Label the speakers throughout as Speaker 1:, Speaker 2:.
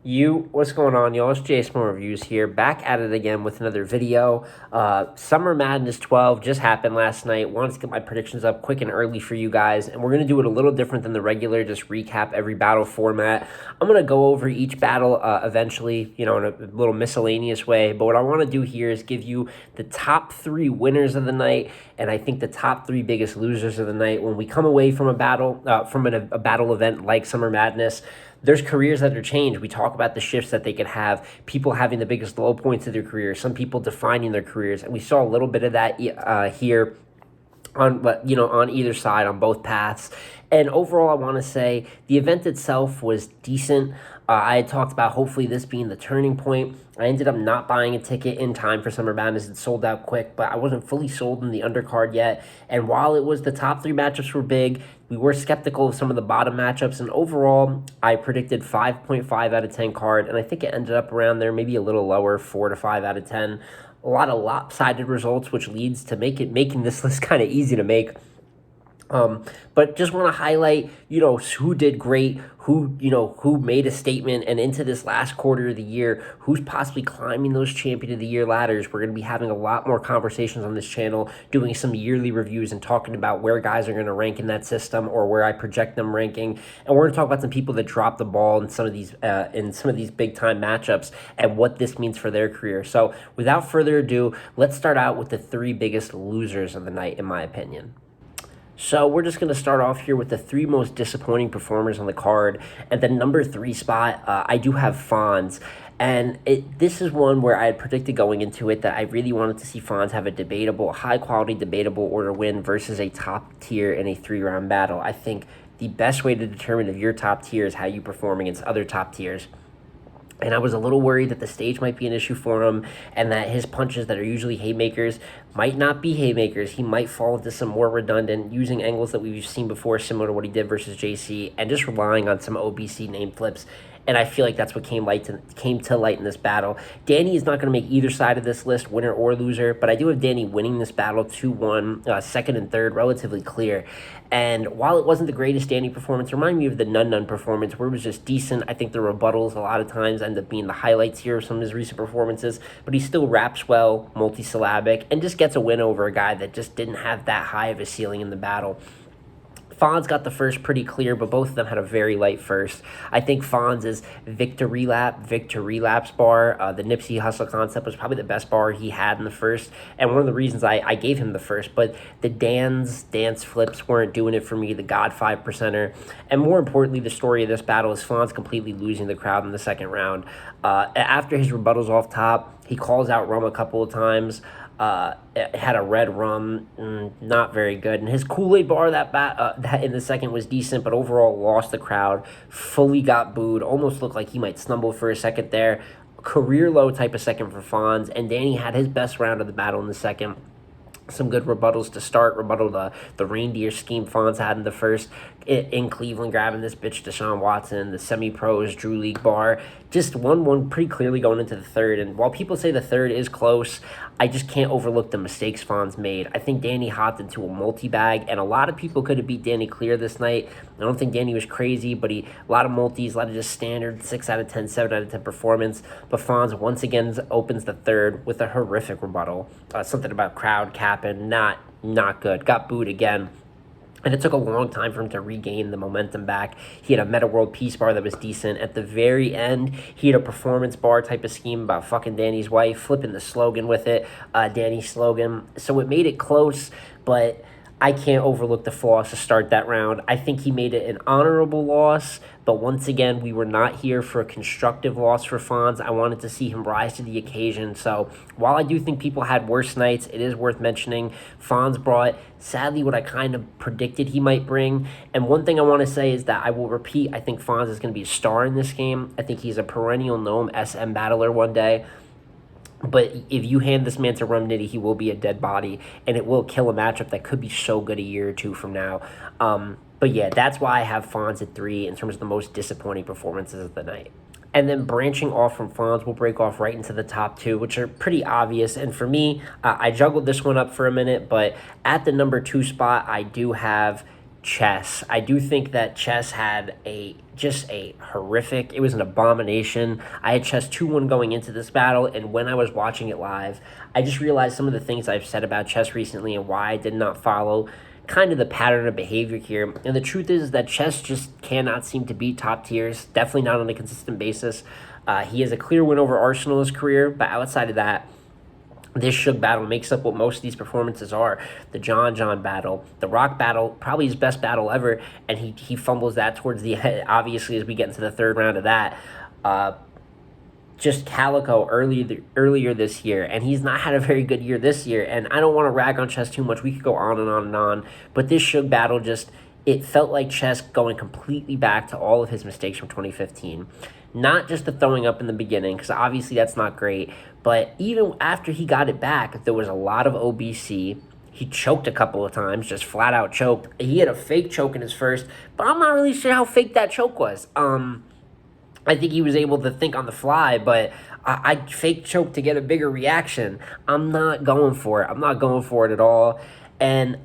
Speaker 1: What's going on, y'all? It's Jason Reviews here, back at it again with another video. Summer Madness 12 just happened last night. Wanted to get my predictions up quick and early for you guys, and we're going to do it a little different than the regular, just recap every battle format. I'm going to go over each battle eventually, in a little miscellaneous way, but what I want to do here is give you the top three winners of the night, and I think the top three biggest losers of the night. When we come away from a battle, a battle event like Summer Madness, there's careers that are changed. We talk about the shifts that they could have, people having the biggest low points of their career, some people defining their careers, and we saw a little bit of that here on either side, on both paths. And overall, I want to say the event itself was decent. I had talked about hopefully this being the turning point. I ended up not buying a ticket in time for Summer Madness. It sold out quick, but I wasn't fully sold in the undercard yet. And while it was the top three matchups were big, we were skeptical of some of the bottom matchups. And overall, I predicted 5.5 out of 10 card, and I think it ended up around there, maybe a little lower, 4 to 5 out of 10. A lot of lopsided results, which leads to making this list kind of easy to make. But just want to highlight, who did great, who made a statement, and into this last quarter of the year, who's possibly climbing those Champion of the Year ladders. We're going to be having a lot more conversations on this channel, doing some yearly reviews and talking about where guys are going to rank in that system or where I project them ranking. And we're going to talk about some people that dropped the ball in some of these big time matchups and what this means for their career. So without further ado, let's start out with the three biggest losers of the night, in my opinion. So we're just going to start off here with the three most disappointing performers on the card. At the number 3 spot, I do have Fonz. And this is one where I had predicted going into it that I really wanted to see Fonz have a high-quality debatable order win versus a top tier in a 3-round battle. I think the best way to determine if you're top tier is how you perform against other top tiers. And I was a little worried that the stage might be an issue for him and that his punches that are usually haymakers might not be haymakers. He might fall into some more redundant using angles that we've seen before, similar to what he did versus JC, and just relying on some OBC name flips. And I feel like that's what came to light in this battle. Danny is not going to make either side of this list, winner or loser, but I do have Danny winning this battle 2-1, second and third, relatively clear. And while it wasn't the greatest Danny performance, it reminded me of the Nun performance, where it was just decent. I think the rebuttals a lot of times end up being the highlights here of some of his recent performances, but he still raps well, multisyllabic, and just gets a win over a guy that just didn't have that high of a ceiling in the battle. Fonz got the first pretty clear, but both of them had a very light first. I think Fonz's victory lapse bar, the Nipsey Hussle concept, was probably the best bar he had in the first, and one of the reasons I gave him the first. But the dance flips weren't doing it for me, the God 5%er, and more importantly, the story of this battle is Fonz completely losing the crowd in the second round. After his rebuttals off top, he calls out Rum a couple of times. It had a red rum, not very good. And his Kool-Aid bar that in the second was decent, but overall lost the crowd, fully got booed, almost looked like he might stumble for a second there. Career low type of second for Fonz, and Danny had his best round of the battle in the second. Some good rebuttals to start. The reindeer scheme Fonz had in the first in Cleveland, grabbing this bitch Deshaun Watson, the semi-pros Drew League bar. Just 1-1 pretty clearly going into the third. And while people say the third is close, I just can't overlook the mistakes Fonz made. I think Danny hopped into a multi-bag, and a lot of people could have beat Danny clear this night. I don't think Danny was crazy, but a lot of multis, a lot of just standard 6 out of 10, 7 out of 10 performance. But Fonz once again opens the third with a horrific rebuttal. Something about crowd capping, not good. Got booed again. And it took a long time for him to regain the momentum back. He had a Meta World Peace bar that was decent. At the very end, he had a performance bar type of scheme about fucking Danny's wife, flipping the slogan with it, Danny's slogan. So it made it close, but I can't overlook the flaws to start that round. I think he made it an honorable loss, but once again, we were not here for a constructive loss for Fonz. I wanted to see him rise to the occasion. So while I do think people had worse nights, it is worth mentioning Fonz brought, sadly, what I kind of predicted he might bring. And one thing I want to say is that I will repeat, I think Fonz is going to be a star in this game. I think he's a perennial gnome SM battler one day. But if you hand this man to Rum Nitty, he will be a dead body, and it will kill a matchup that could be so good a year or two from now. But yeah, that's why I have Fonz at 3 in terms of the most disappointing performances of the night. And then branching off from Fonz, we'll break off right into the top 2, which are pretty obvious. And for me, I juggled this one up for a minute, but at the number 2 spot, I do have Chess. I do think that Chess had just a horrific, it was an abomination. I had Chess 2-1 going into this battle, and when I was watching it live, I just realized some of the things I've said about Chess recently and why I did not follow kind of the pattern of behavior here. And the truth is that Chess just cannot seem to beat top tiers, definitely not on a consistent basis. He has a clear win over Arsenal in his career, but outside of that, this Shug battle makes up what most of these performances are. The John battle, the Rock battle, probably his best battle ever, and he fumbles that towards the end, obviously, as we get into the third round of that. Just Calico earlier this year, and he's not had a very good year this year, and I don't want to rag on Chess too much. We could go on and on and on, but this Shug battle it felt like Chess going completely back to all of his mistakes from 2015. Not just the throwing up in the beginning, because obviously that's not great, but even after he got it back, there was a lot of OBC. He choked a couple of times, just flat out choked. He had a fake choke in his first, but I'm not really sure how fake that choke was. I think he was able to think on the fly, but I fake choked to get a bigger reaction. I'm not going for it. I'm not going for it at all. And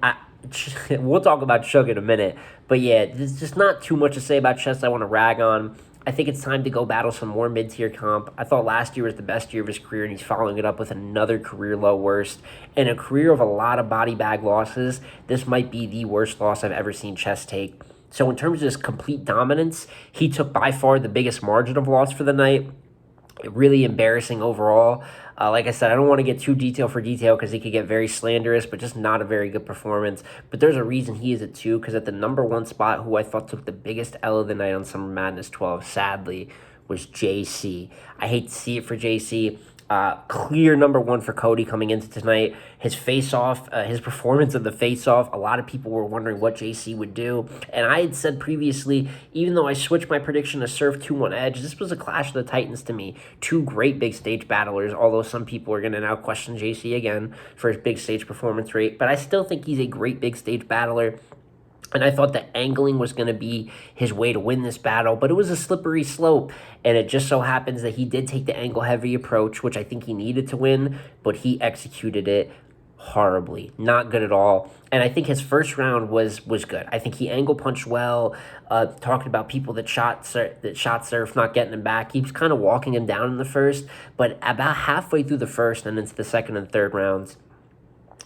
Speaker 1: we'll talk about Shug in a minute. But yeah, there's just not too much to say about Chess I want to rag on. I think it's time to go battle some more mid-tier comp. I thought last year was the best year of his career, and he's following it up with another career low worst. In a career of a lot of body bag losses, this might be the worst loss I've ever seen Chess take. So in terms of his complete dominance, he took by far the biggest margin of loss for the night. Really embarrassing overall. Like I said, I don't want to get too detail for detail because he could get very slanderous, but just not a very good performance. But there's a reason he is at 2, because at the number 1 spot, who I thought took the biggest L of the night on Summer Madness 12, sadly, was JC. I hate to see it for JC. Clear number 1 for Cody coming into tonight. His face-off, his performance of the face-off, a lot of people were wondering what JC would do. And I had said previously, even though I switched my prediction to Surf 2-1 Edge, this was a clash of the Titans to me. 2 great big stage battlers, although some people are going to now question JC again for his big stage performance rate. But I still think he's a great big stage battler. And I thought that angling was going to be his way to win this battle, but it was a slippery slope. And it just so happens that he did take the angle-heavy approach, which I think he needed to win, but he executed it horribly. Not good at all. And I think his first round was good. I think he angle punched well, talking about people that shot surf, not getting him back. He was kind of walking him down in the first, but about halfway through the first and into the second and third rounds,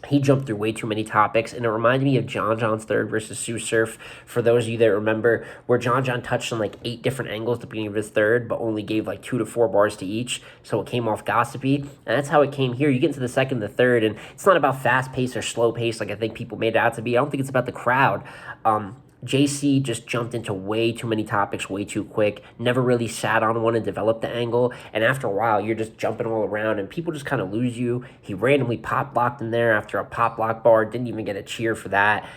Speaker 1: he jumped through way too many topics, and it reminded me of John's third versus Sue Surf, for those of you that remember, where John touched on like 8 different angles at the beginning of his third, but only gave like 2 to 4 bars to each, so it came off gossipy, and that's how it came here. You get into the second and the third, and it's not about fast pace or slow pace like I think people made it out to be. I don't think it's about the crowd. JC just jumped into way too many topics way too quick, never really sat on one and developed the angle, and after a while, you're just jumping all around, and people just kind of lose you. He randomly pop blocked in there after a pop block bar, didn't even get a cheer for that.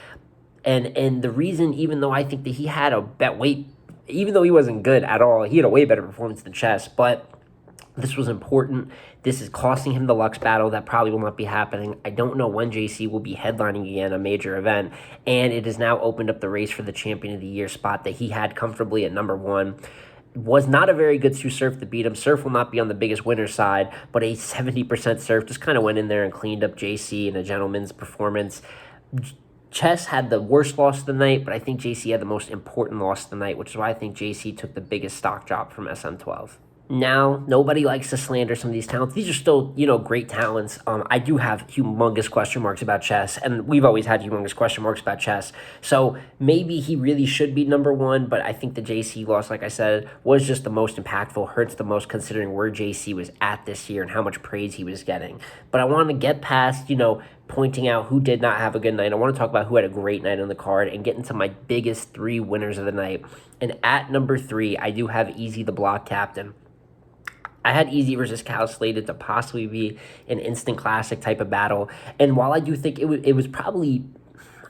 Speaker 1: And the reason, even though I think that he had even though he wasn't good at all, he had a way better performance than Chess, but this was important. This is costing him the Lux battle. That probably will not be happening. I don't know when JC will be headlining again a major event, and it has now opened up the race for the Champion of the Year spot that he had comfortably at number 1. Was not a very good Sue Surf to beat him. Surf will not be on the biggest winner side, but a 70% Surf just kind of went in there and cleaned up JC in a gentleman's performance. Chess had the worst loss of the night, but I think JC had the most important loss of the night, which is why I think JC took the biggest stock drop from SM12. Now, nobody likes to slander some of these talents. These are still, great talents. I do have humongous question marks about Chess, and we've always had humongous question marks about Chess. So maybe he really should be number 1, but I think the JC loss, like I said, was just the most impactful, hurts the most considering where JC was at this year and how much praise he was getting. But I want to get past, pointing out who did not have a good night. I want to talk about who had a great night on the card and get into my biggest 3 winners of the night. And at number 3, I do have Easy the Block Captain. I had Easy versus Cal slated to possibly be an instant classic type of battle. And while I do think it was probably,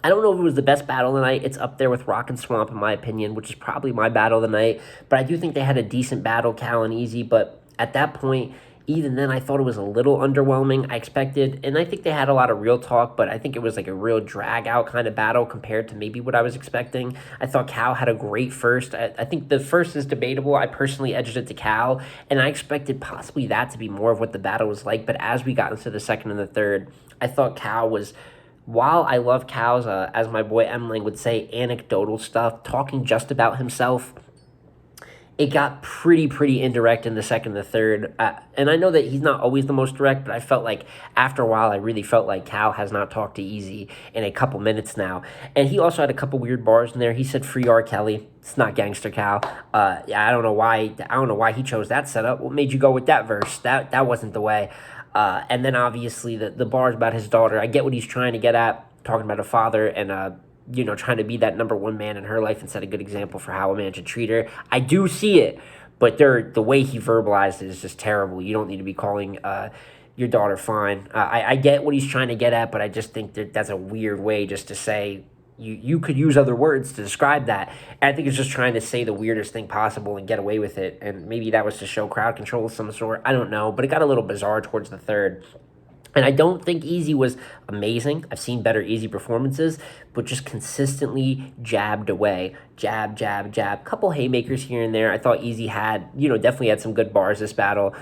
Speaker 1: I don't know if it was the best battle of the night. It's up there with Rock and Swamp, in my opinion, which is probably my battle of the night. But I do think they had a decent battle, Cal and Easy. But at that point, even then, I thought it was a little underwhelming. I expected, and I think they had a lot of real talk, but I think it was like a real drag-out kind of battle compared to maybe what I was expecting. I thought Cal had a great first. I think the first is debatable. I personally edged it to Cal, and I expected possibly that to be more of what the battle was like. But as we got into the second and the third, I thought Cal was while I love Cal's, as my boy Emling would say, anecdotal stuff, talking just about himself, it got pretty indirect in the second and the third. And I know that he's not always the most direct, but I felt like after a while, I really felt like Cal has not talked to Easy in a couple minutes now. And he also had a couple weird bars in there. He said "Free R. Kelly." It's not gangster, Cal. Yeah, I don't know why. I don't know why he chose that setup. What made you go with that verse? That wasn't the way. And then obviously the bars about his daughter. I get what he's trying to get at, talking about a father and trying to be that number one man in her life and set a good example for how a man should treat her. I do see it, but the way he verbalized it is just terrible. You don't need to be calling your daughter fine. I get what he's trying to get at, but I just think that's a weird way just to say. You could use other words to describe that. And I think it's just trying to say the weirdest thing possible and get away with it. And maybe that was to show crowd control of some sort. I don't know, but it got a little bizarre towards the third. And I don't think Easy was amazing. I've seen better Easy performances, but just consistently jabbed away. Jab, jab, jab. Couple haymakers here and there. I thought Easy had, definitely had some good bars this battle.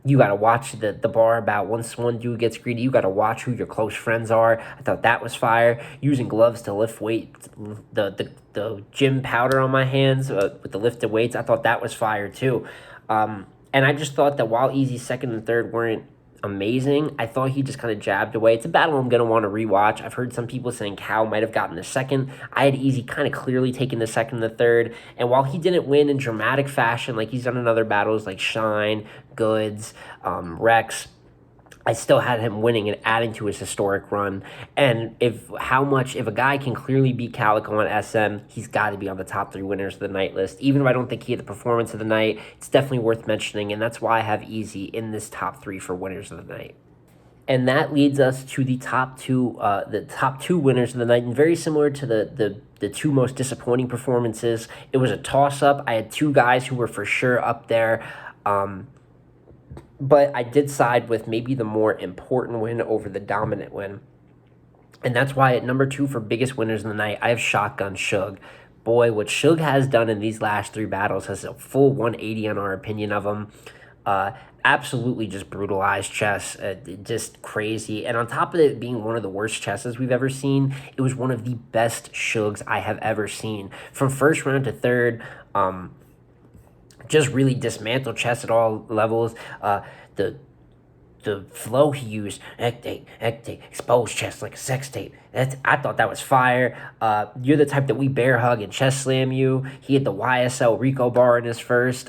Speaker 1: You got to watch the bar about once one dude gets greedy, you got to watch who your close friends are. I thought that was fire. Using gloves to lift weights, the gym powder on my hands with the lifted weights, I thought that was fire too. And I just thought that while Easy's second and third weren't amazing, I thought he just kind of jabbed away. It's a battle I'm going to want to rewatch. I've heard some people saying Cal might have gotten the second. I had Easy kind of clearly taking the second and the third. And while he didn't win in dramatic fashion like he's done in other battles like Shine, Goods, Rex, I still had him winning and adding to his historic run. And if a guy can clearly beat Calico on SM, he's got to be on the top 3 winners of the night list. Even if I don't think he had the performance of the night, it's definitely worth mentioning, and that's why I have Easy in this top 3 for winners of the night. And that leads us to the top two winners of the night, and very similar to the 2 most disappointing performances. It was a toss-up. I had 2 guys who were for sure up there. But I did side with maybe the more important win over the dominant win. And that's why at number 2 for biggest winners in the night, I have Shotgun Shug. Boy, what Shug has done in these last 3 battles has a full 180 on our opinion of him. Absolutely just brutalized chess, just crazy. And on top of it being one of the worst chesses we've ever seen, it was one of the best Shugs I have ever seen. From first round to third, just really dismantled chess at all levels. The flow he used, ectate, expose chest like a sex tape. I thought that was fire. You're the type that we bear hug and chest slam you. He had the YSL Rico bar in his first.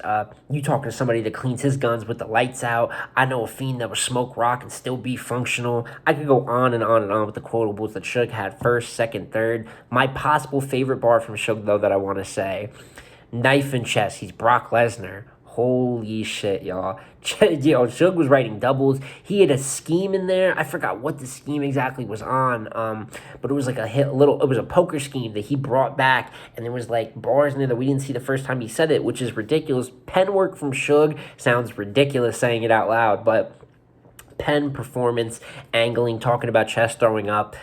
Speaker 1: You talking to somebody that cleans his guns with the lights out. I know a fiend that would smoke rock and still be functional. I could go on and on and on with the quotables that Shug had first, second, third. My possible favorite bar from Shug, though, that I want to say, knife and chest. He's Brock Lesnar. Holy shit, y'all. Shug was writing doubles. He had a scheme in there. I forgot what the scheme exactly was on. But it was like it was a poker scheme that he brought back, and there was like bars in there that we didn't see the first time he said it, which is ridiculous. Pen work from Shug sounds ridiculous saying it out loud, but pen performance, angling, talking about chest throwing up.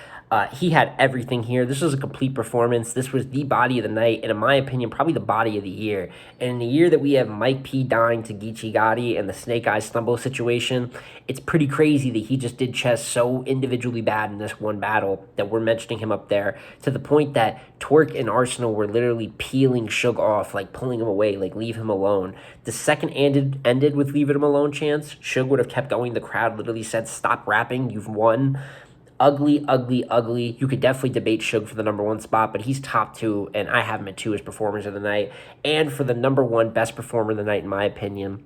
Speaker 1: He had everything here. This was a complete performance. This was the body of the night, and in my opinion, probably the body of the year. And in the year that we have Mike P dying to Geechee Gotti and the Snake Eyes Stumble situation, it's pretty crazy that he just did chess so individually bad in this one battle that we're mentioning him up there, to the point that Twerk and Arsenal were literally peeling Shug off, like pulling him away, like leave him alone. The second ended with leave him alone chance, Shug would have kept going. The crowd literally said, "Stop rapping, you've won." Ugly, ugly, ugly. You could definitely debate Shug for the number 1 spot, but he's top 2, and I have him at 2 as performers of the night. And for the number 1 best performer of the night, in my opinion,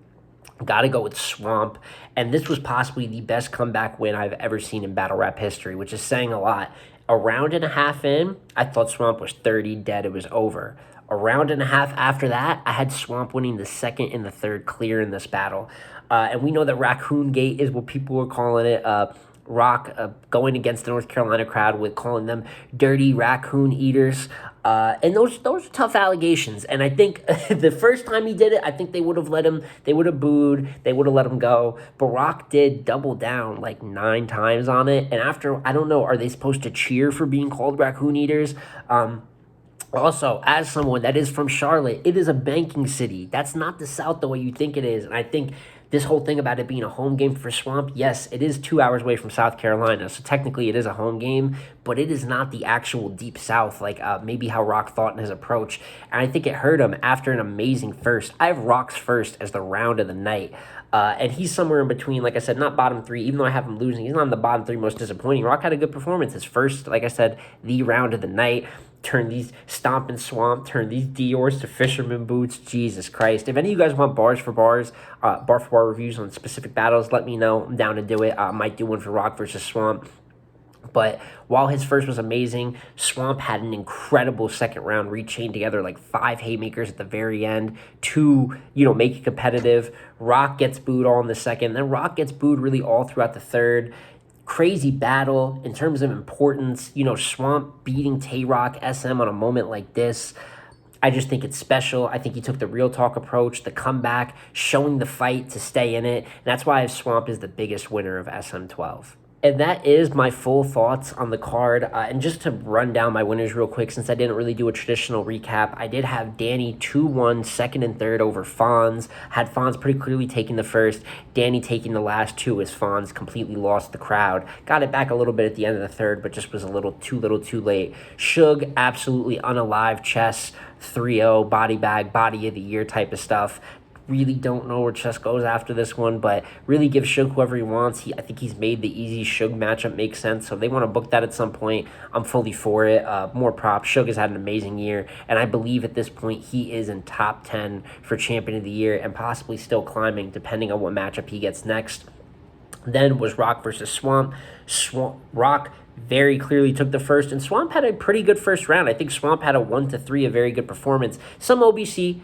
Speaker 1: gotta go with Swamp. And this was possibly the best comeback win I've ever seen in battle rap history, which is saying a lot. A round and a half in, I thought Swamp was 30 dead. It was over. A round and a half after that, I had Swamp winning the second and the third clear in this battle. And we know that Raccoon Gate is what people were calling it. Rock going against the North Carolina crowd with calling them dirty raccoon eaters. And those are tough allegations. And I think the first time he did it, I think they would have let him, they would have booed, they would have let him go. But Rock did double down like 9 times on it. And after, I don't know, are they supposed to cheer for being called raccoon eaters? Also, as someone that is from Charlotte, it is a banking city. That's not the South the way you think it is. And I think this whole thing about it being a home game for Swamp, yes, it is 2 hours away from South Carolina, so technically it is a home game, but it is not the actual Deep South, like maybe how Rock thought in his approach. And I think it hurt him after an amazing first. I have Rock's first as the round of the night. And he's somewhere in between, like I said, not bottom three, even though I have him losing. He's not in the bottom three most disappointing. Rock had a good performance. His first, like I said, the round of the night. Turn these Stompin' Swamp, turn these Dior's to Fisherman boots. Jesus Christ. If any of you guys want bar for bar reviews on specific battles, let me know. I'm down to do it. I might do one for Rock versus Swamp. But while his first was amazing, Swamp had an incredible second round, rechained together like 5 haymakers at the very end to, make it competitive. Rock gets booed all in the second. Then Rock gets booed really all throughout the third. Crazy battle in terms of importance. Swamp beating Tay-Rock SM on a moment like this. I just think it's special. I think he took the real talk approach, the comeback, showing the fight to stay in it. And that's why Swamp is the biggest winner of SM12. And that is my full thoughts on the card. And just to run down my winners real quick, since I didn't really do a traditional recap, I did have Danny 2-1, second and third over Fonz. Had Fonz pretty clearly taking the first. Danny taking the last two as Fonz completely lost the crowd. Got it back a little bit at the end of the third, but just was a little too late. Shug, absolutely unalive chess, 3-0, body bag, body of the year type of stuff. Really don't know where Chess goes after this one, but really give Shug whoever he wants. I think he's made the easy Shug matchup make sense, so if they want to book that at some point, I'm fully for it. More props. Shug has had an amazing year, and I believe at this point he is in top 10 for Champion of the Year and possibly still climbing depending on what matchup he gets next. Then was Rock versus Swamp. Rock very clearly took the first, and Swamp had a pretty good first round. I think Swamp had a 1-3, a very good performance. Some OBC.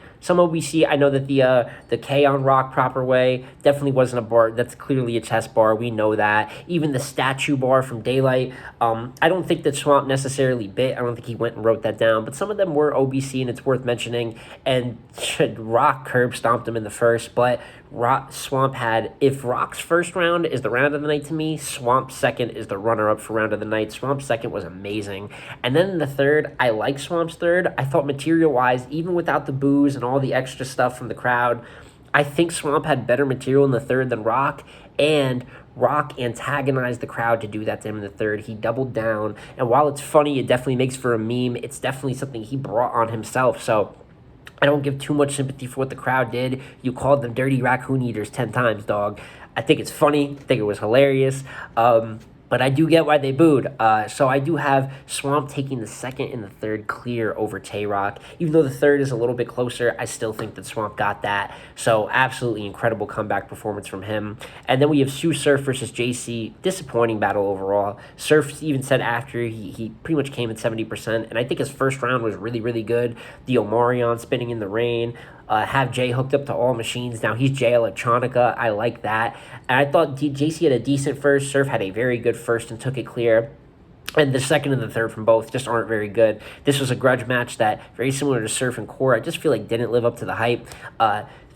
Speaker 1: I know that the K on Rock proper way definitely wasn't a bar. That's clearly a chess bar. We know that. Even the statue bar from Daylight. I don't think that Swamp necessarily bit. I don't think he went and wrote that down, but some of them were OBC, and it's worth mentioning. And Rock curb stomped him in the first, but Swamp had, if Rock's first round is the round of the night to me, Swamp's second is the runner-up for round of the night. Swamp's second was amazing. And then in the third, I like Swamp's third. I thought material-wise, even without the boos and all the extra stuff from the crowd, I think Swamp had better material in the third than Rock, and Rock antagonized the crowd to do that to him in the third. He doubled down, and while it's funny, it definitely makes for a meme, it's definitely something he brought on himself, so I don't give too much sympathy for what the crowd did. You called them dirty raccoon eaters 10 times, dog. I think it's funny. I think it was hilarious. But I do get why they booed. So I do have Swamp taking the second and the third clear over Tay-Rock. Even though the third is a little bit closer, I still think that Swamp got that. So absolutely incredible comeback performance from him. And then we have Sue Surf versus JC. Disappointing battle overall. Surf even said after he pretty much came at 70%. And I think his first round was really, really good. The Omarion spinning in the rain. Have Jay hooked up to all machines. Now he's Jay Electronica. I like that. And I thought JC had a decent first. Surf had a very good first and took it clear. And the second and the third from both just aren't very good. This was a grudge match that, very similar to Surf and Core, I just feel like didn't live up to the hype.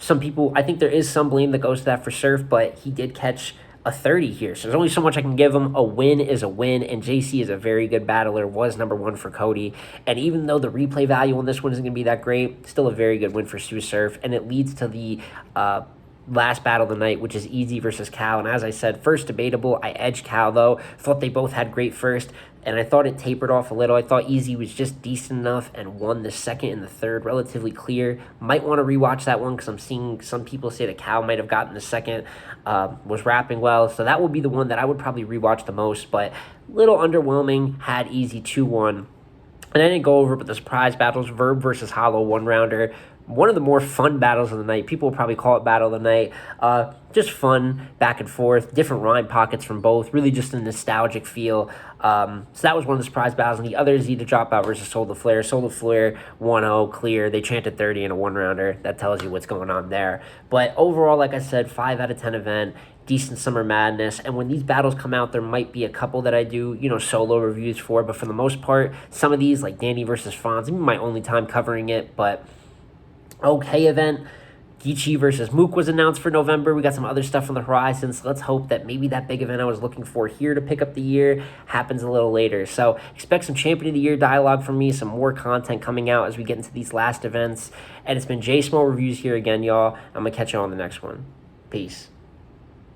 Speaker 1: Some people, I think there is some blame that goes to that for Surf, but he did catch a 30 here. So there's only so much I can give him. A win is a win, and JC is a very good battler, was number one for Cody. And even though the replay value on this one isn't going to be that great, still a very good win for Sue Surf. And it leads to the last battle of the night, which is Easy versus Cal. And as I said, first debatable. I edged Cal, though. Thought they both had great first, and I thought it tapered off a little. I thought Easy was just decent enough and won the second and the third relatively clear. Might want to rewatch that one because I'm seeing some people say that Cal might have gotten the second, was rapping well. So that would be the one that I would probably rewatch the most, but little underwhelming. Had Easy 2-1. And I didn't go over, but the surprise battles, Verb versus Hollow, one-rounder. One of the more fun battles of the night. People will probably call it battle of the night. Just fun, back and forth, different rhyme pockets from both. Really just a nostalgic feel. So that was one of the surprise battles. And the other is Either Dropout versus Solar Flare. Solar Flare 1-0, clear. They chanted 30 in a one-rounder. That tells you what's going on there. But overall, like I said, 5 out of 10 event. Decent Summer Madness. And when these battles come out, there might be a couple that I do, solo reviews for. But for the most part, some of these, like Danny versus Fonz, my only time covering it, but okay event. Geechee versus Mook was announced for November. We got some other stuff on the horizon, so let's hope that maybe that big event I was looking for here to pick up the year happens a little later. So expect some Champion of the Year dialogue from me, some more content coming out as we get into these last events. And it's been J Small Reviews here again, y'all. I'm going to catch you on the next one. Peace.